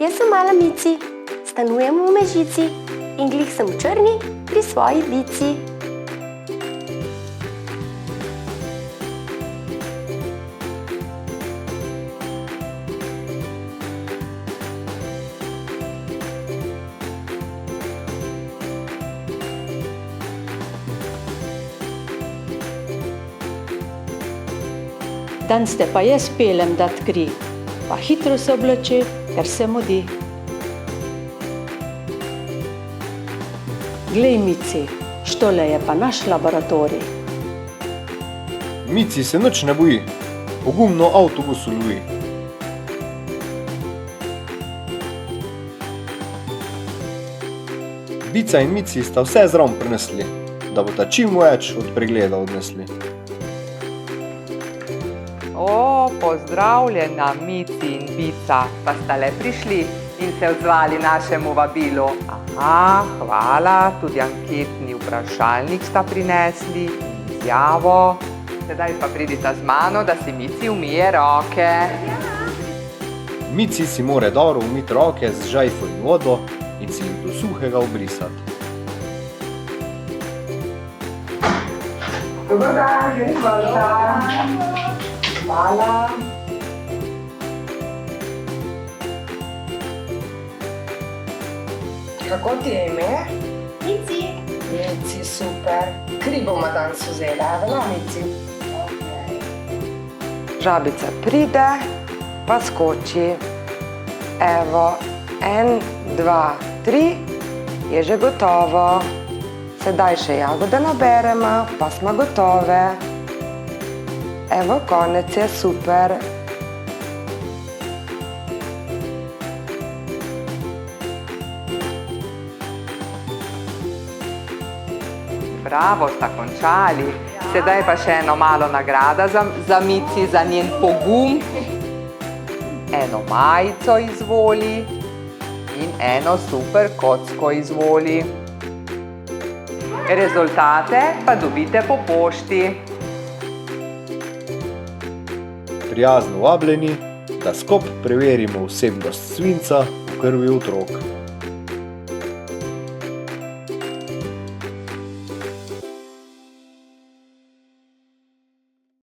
Jaz sem mala Mici, stanujem v Mežici in glih sem v Črni pri svoji Vici. Dan ste pa jaz pelem dat kri, pa hitro se oblači, ker se mudi. Glej, Mici, štole je pa naš laboratorij. Mici se nič ne boji, pogumno avtobusu lovi. Vica in Mici sta vse zraven prinesli, da bosta čim več od pregleda odnesli. O, pozdravljena, Mici in Vica, pa sta le prišli in se odzvali našemu vabilu. Aha, hvala, tudi anketni vprašalnik sta prinesli, izjavo. Sedaj pa pridita z mano, da si Mici umije roke. Mici si more dobro umiti roke z žajfo in vodo in si jih do suhega obrisati. Dobar dan, hvala. Hvala. Kako ti je ime? Mici. Mici, super. Kri bomo danes vzela, vela, Mici? Žabica pride, pa skoči. Evo, 1, 2, 3, je že gotovo. Sedaj še jagode naberemo, pa smo gotove. Evo, konec je, super. Bravo, sta končali. Sedaj pa še eno malo nagrada za Mici, za njen pogum. Eno majico izvoli in eno super kocko izvoli. Rezultate pa dobite po pošti. Prijazno vabljeni, da skupaj preverimo vsebnost svinca v krvi otrok.